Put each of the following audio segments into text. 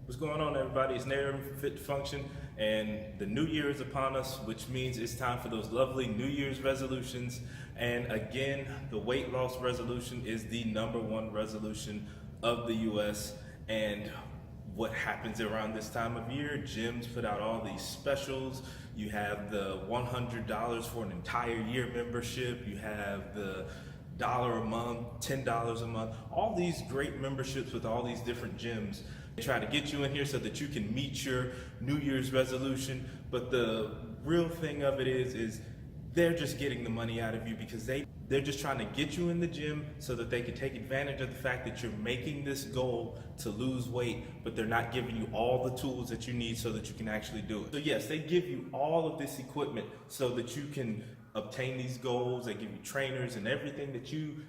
What's going on, everybody? It's Nair Fit to Function, and the new year is upon us, which means it's time for those lovely New Year's resolutions. And again, the weight loss resolution is the #1 resolution of the US. And what happens around this time of year? Gyms put out all these specials. You have the $100 for an entire year membership. You have the $1 a month, $10 a month, all these great memberships with all these different gyms. They try to get you in here so that you can meet your New Year's resolution. But the real thing of it is they're just getting the money out of you because they're just trying to get you in the gym so that they can take advantage of the fact that you're making this goal to lose weight, but they're not giving you all the tools that you need so that you can actually do it. So yes, they give you all of this equipment so that you can obtain these goals. They give you trainers and everything that you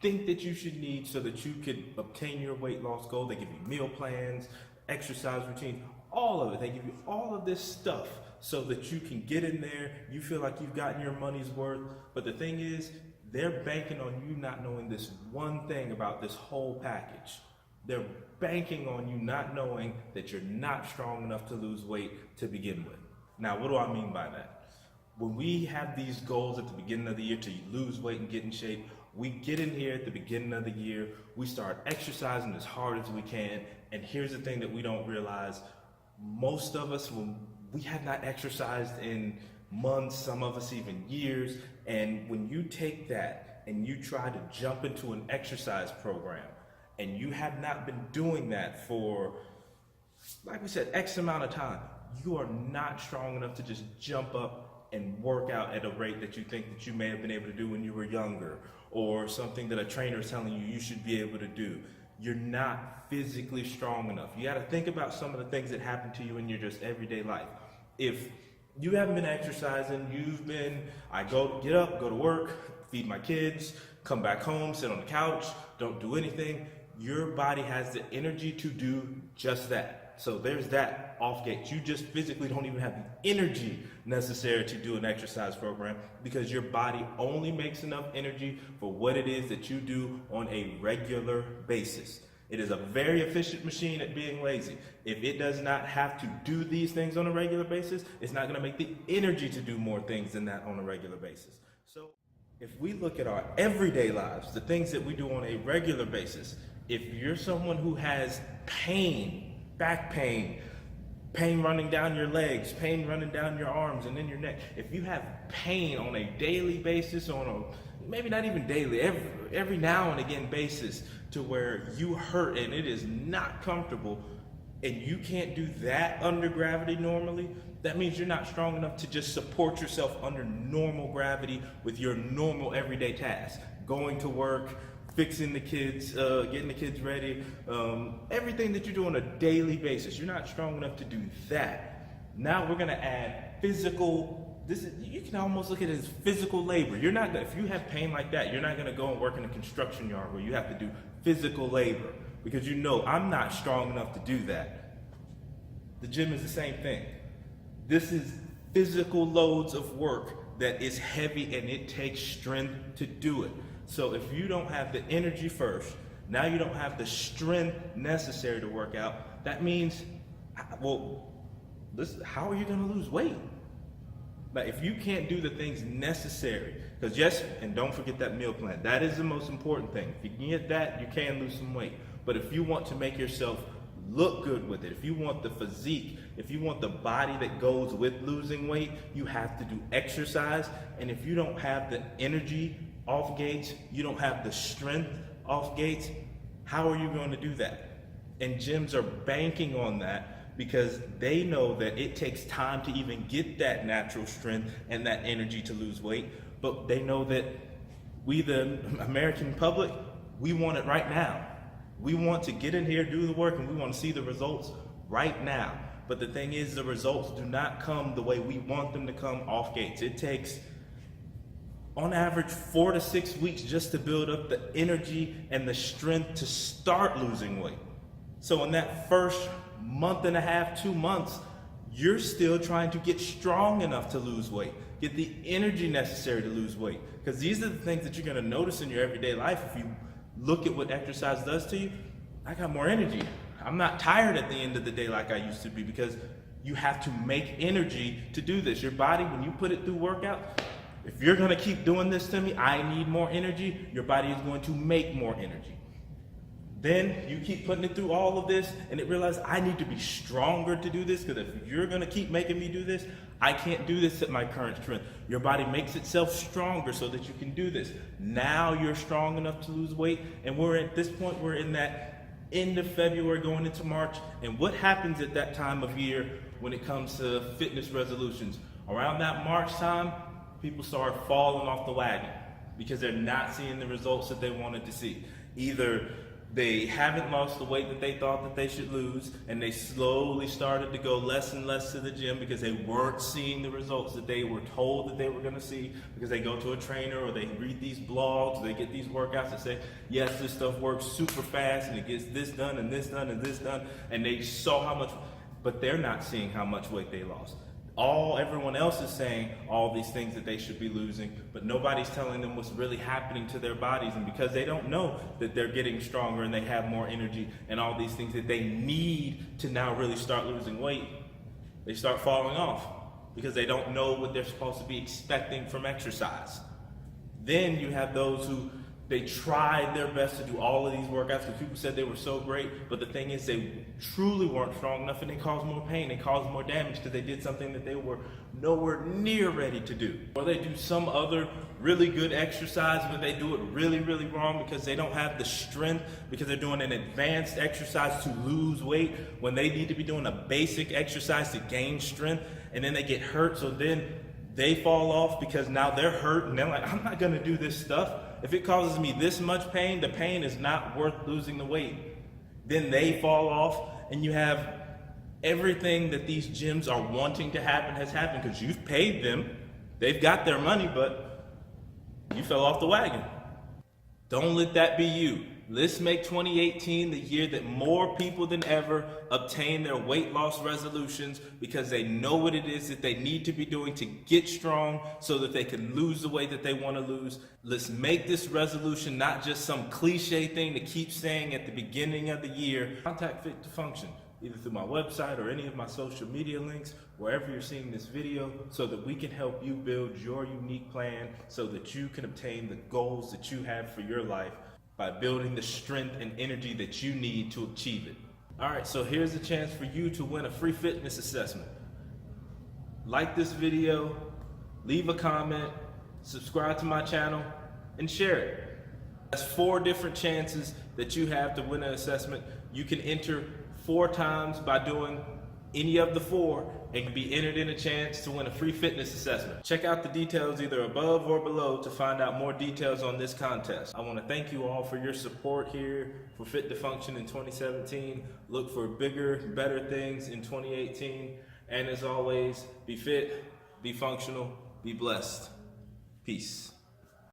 think that you should need so that you could obtain your weight loss goal. They give you meal plans, exercise routines, all of it. They give you all of this stuff so that you can get in there, you feel like you've gotten your money's worth. But the thing is, they're banking on you not knowing this one thing about this whole package. They're banking on you not knowing that you're not strong enough to lose weight to begin with. Now, what do I mean by that? When we have these goals at the beginning of the year to lose weight and get in shape, we get in here at the beginning of the year, we start exercising as hard as we can, and here's the thing that we don't realize. Most of us, when we have not exercised in months, some of us even years, and when you take that and you try to jump into an exercise program, and you have not been doing that for, like we said, X amount of time, you are not strong enough to just jump up and work out at a rate that you think that you may have been able to do when you were younger, or something that a trainer is telling you you should be able to do. You're not physically strong enough. You got to think about some of the things that happen to you in your just everyday life. If you haven't been exercising, I get up, go to work, feed my kids, come back home, sit on the couch, don't do anything, your body has the energy to do just that. So there's that off gate. You just physically don't even have the energy necessary to do an exercise program because your body only makes enough energy for what it is that you do on a regular basis. It is a very efficient machine at being lazy. If it does not have to do these things on a regular basis, it's not going to make the energy to do more things than that on a regular basis. So if we look at our everyday lives, the things that we do on a regular basis, if you're someone who has pain, back pain, pain running down your legs, pain running down your arms and in your neck, if you have pain on a daily basis, maybe not even daily, every now and again basis, to where you hurt and it is not comfortable, and you can't do that under gravity normally, that means you're not strong enough to just support yourself under normal gravity with your normal everyday tasks. Going to work, fixing the kids, getting the kids ready, everything that you do on a daily basis. You're not strong enough to do that. Now we're gonna add physical. You can almost look at it as physical labor. If you have pain like that, you're not gonna go and work in a construction yard where you have to do physical labor because you know I'm not strong enough to do that. The gym is the same thing. This is physical loads of work that is heavy and it takes strength to do it. So if you don't have the energy first, now you don't have the strength necessary to work out, that means, how are you gonna lose weight? But if you can't do the things necessary, because yes, and don't forget that meal plan, that is the most important thing. If you can get that, you can lose some weight. But if you want to make yourself look good with it, if you want the physique, if you want the body that goes with losing weight, you have to do exercise. And if you don't have the energy off gates, you don't have the strength off gates, how are you going to do that? And gyms are banking on that because they know that it takes time to even get that natural strength and that energy to lose weight. But they know that we, the American public, we want it right now. We want to get in here, do the work, and we want to see the results right now. But the thing is, the results do not come the way we want them to come off gates. It takes, on average, 4 to 6 weeks just to build up the energy and the strength to start losing weight. So in that first month and a half, 2 months, you're still trying to get strong enough to lose weight, get the energy necessary to lose weight. Because these are the things that you're going to notice in your everyday life. If you look at what exercise does to you, I got more energy. I'm not tired at the end of the day like I used to be, because you have to make energy to do this. Your body, when you put it through workout, if you're gonna keep doing this to me, I need more energy, your body is going to make more energy. Then you keep putting it through all of this, and it realizes I need to be stronger to do this, because if you're gonna keep making me do this, I can't do this at my current strength. Your body makes itself stronger so that you can do this. Now you're strong enough to lose weight, and we're at this point, we're in that end of February going into March. And what happens at that time of year when it comes to fitness resolutions? Around that March time, people start falling off the wagon because they're not seeing the results that they wanted to see. Either they haven't lost the weight that they thought that they should lose, and they slowly started to go less and less to the gym because they weren't seeing the results that they were told that they were gonna see, because they go to a trainer or they read these blogs, they get these workouts that say, yes, this stuff works super fast and it gets this done and this done and this done, and they saw how much, but they're not seeing how much weight they lost. Everyone else is saying all these things that they should be losing, but nobody's telling them what's really happening to their bodies. And because they don't know that they're getting stronger and they have more energy and all these things that they need to now really start losing weight, they start falling off because they don't know what they're supposed to be expecting from exercise. Then you have those who they tried their best to do all of these workouts because people said they were so great, but the thing is they truly weren't strong enough, and they caused more pain, they caused more damage because they did something that they were nowhere near ready to do. Or they do some other really good exercise, but they do it really, really wrong because they don't have the strength, because they're doing an advanced exercise to lose weight when they need to be doing a basic exercise to gain strength, and then they get hurt, so then they fall off because now they're hurt and they're like, I'm not gonna do this stuff. If it causes me this much pain, the pain is not worth losing the weight. Then they fall off, and you have everything that these gyms are wanting to happen has happened because you've paid them. They've got their money, but you fell off the wagon. Don't let that be you. Let's make 2018 the year that more people than ever obtain their weight loss resolutions because they know what it is that they need to be doing to get strong so that they can lose the weight that they want to lose. Let's make this resolution not just some cliche thing to keep saying at the beginning of the year. Contact Fit to Function, either through my website or any of my social media links, wherever you're seeing this video, so that we can help you build your unique plan so that you can obtain the goals that you have for your life by building the strength and energy that you need to achieve it. All right, so here's a chance for you to win a free fitness assessment. Like this video, leave a comment, subscribe to my channel, and share it. That's 4 different chances that you have to win an assessment. You can enter 4 times by doing any of the 4 and be entered in a chance to win a free fitness assessment. Check out the details either above or below to find out more details on this contest. I want to thank you all for your support here for Fit to Function in 2017. Look for bigger, better things in 2018. And as always, be fit, be functional, be blessed. Peace.